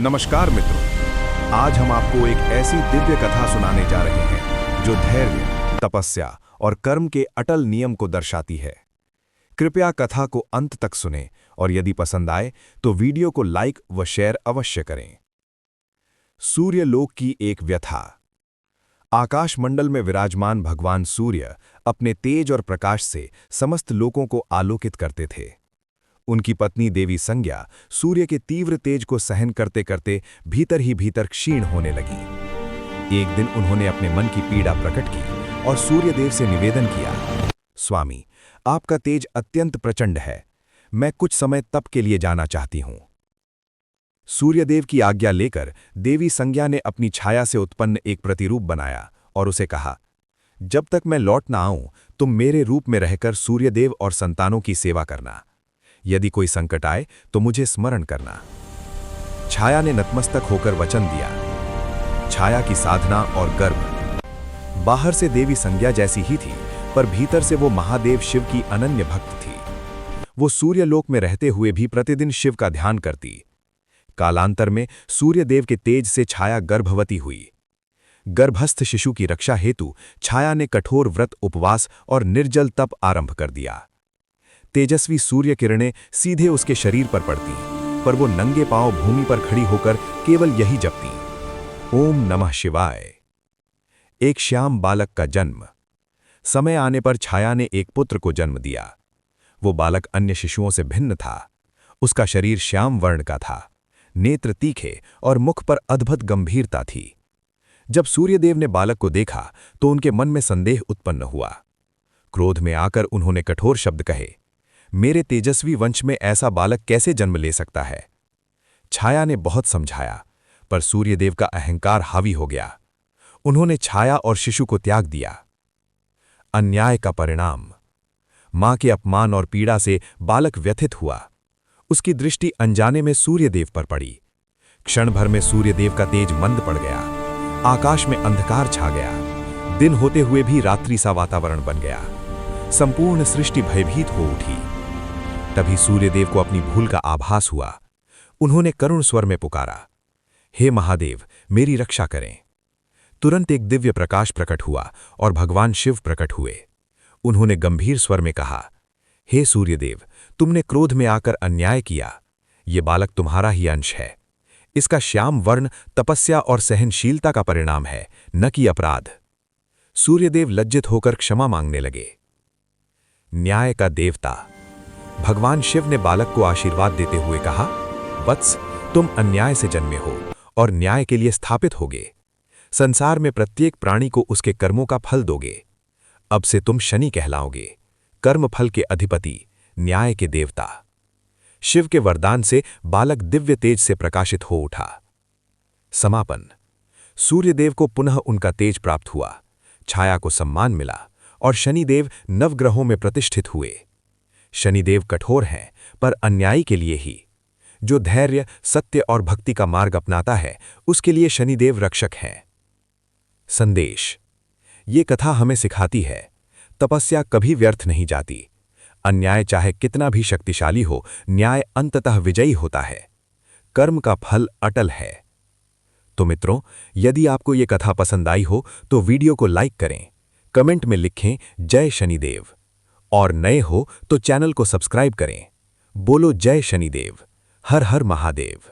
नमस्कार मित्रों, आज हम आपको एक ऐसी दिव्य कथा सुनाने जा रहे हैं जो धैर्य, तपस्या और कर्म के अटल नियम को दर्शाती है। कृपया कथा को अंत तक सुनें और यदि पसंद आए तो वीडियो को लाइक व शेयर अवश्य करें। सूर्यलोक की एक व्यथा। आकाशमंडल में विराजमान भगवान सूर्य अपने तेज और प्रकाश से समस्त लोकों को आलोकित करते थे। उनकी पत्नी देवी संज्ञा सूर्य के तीव्र तेज को सहन करते करते भीतर ही भीतर क्षीण होने लगी। एक दिन उन्होंने अपने मन की पीड़ा प्रकट की और सूर्यदेव से निवेदन किया, स्वामी, आपका तेज अत्यंत प्रचंड है, मैं कुछ समय तप के लिए जाना चाहती हूं। सूर्यदेव की आज्ञा लेकर देवी संज्ञा ने अपनी छाया से उत्पन्न एक प्रतिरूप बनाया और उसे कहा, जब तक मैं लौट ना आऊं तुम मेरे रूप में रहकर सूर्यदेव और संतानों की सेवा करना। यदि कोई संकट आए तो मुझे स्मरण करना। छाया ने नतमस्तक होकर वचन दिया। छाया की साधना और गर्भ। बाहर से देवी संज्ञा जैसी ही थी, पर भीतर से वो महादेव शिव की अनन्य भक्त थी। वो सूर्यलोक में रहते हुए भी प्रतिदिन शिव का ध्यान करती। कालांतर में सूर्यदेव के तेज से छाया गर्भवती हुई। गर्भस्थ शिशु की रक्षा हेतु छाया ने कठोर व्रत, उपवास और निर्जल तप आरंभ कर दिया। तेजस्वी सूर्य किरणें सीधे उसके शरीर पर पड़ती, पर वो नंगे पांव भूमि पर खड़ी होकर केवल यही जपती, ओम नमः शिवाय। एक श्याम बालक का जन्म। समय आने पर छाया ने एक पुत्र को जन्म दिया। वो बालक अन्य शिशुओं से भिन्न था। उसका शरीर श्याम वर्ण का था, नेत्र तीखे और मुख पर अद्भुत गंभीरता थी। जब सूर्यदेव ने बालक को देखा तो उनके मन में संदेह उत्पन्न हुआ। क्रोध में आकर उन्होंने कठोर शब्द कहे, मेरे तेजस्वी वंश में ऐसा बालक कैसे जन्म ले सकता है। छाया ने बहुत समझाया, पर सूर्यदेव का अहंकार हावी हो गया। उन्होंने छाया और शिशु को त्याग दिया। अन्याय का परिणाम। मां के अपमान और पीड़ा से बालक व्यथित हुआ। उसकी दृष्टि अनजाने में सूर्यदेव पर पड़ी। क्षण भर में सूर्यदेव का तेज मंद पड़ गया। आकाश में अंधकार छा गया। दिन होते हुए भी रात्रि सा वातावरण बन गया। संपूर्ण सृष्टि भयभीत हो उठी। तभी सूर्यदेव को अपनी भूल का आभास हुआ। उन्होंने करुण स्वर में पुकारा, हे महादेव, मेरी रक्षा करें। तुरंत एक दिव्य प्रकाश प्रकट हुआ और भगवान शिव प्रकट हुए। उन्होंने गंभीर स्वर में कहा, हे सूर्यदेव, तुमने क्रोध में आकर अन्याय किया। ये बालक तुम्हारा ही अंश है। इसका श्याम वर्ण तपस्या और सहनशीलता का परिणाम है, न कि अपराध। सूर्यदेव लज्जित होकर क्षमा मांगने लगे। न्याय का देवता। भगवान शिव ने बालक को आशीर्वाद देते हुए कहा, वत्स, तुम अन्याय से जन्मे हो और न्याय के लिए स्थापित होगे। संसार में प्रत्येक प्राणी को उसके कर्मों का फल दोगे। अब से तुम शनि कहलाओगे, कर्म फल के अधिपति, न्याय के देवता। शिव के वरदान से बालक दिव्य तेज से प्रकाशित हो उठा। समापन। सूर्यदेव को पुनः उनका तेज प्राप्त हुआ, छाया को सम्मान मिला और शनिदेव नवग्रहों में प्रतिष्ठित हुए। शनिदेव कठोर हैं, पर अन्यायी के लिए ही। जो धैर्य, सत्य और भक्ति का मार्ग अपनाता है, उसके लिए शनिदेव रक्षक हैं। संदेश। ये कथा हमें सिखाती है, तपस्या कभी व्यर्थ नहीं जाती। अन्याय चाहे कितना भी शक्तिशाली हो, न्याय अंततः विजयी होता है। कर्म का फल अटल है। तो मित्रों, यदि आपको ये कथा पसंद आई हो तो वीडियो को लाइक करें, कमेंट में लिखें जय शनिदेव और नए हो तो चैनल को सब्सक्राइब करें। बोलो जय शनिदेव। हर हर महादेव।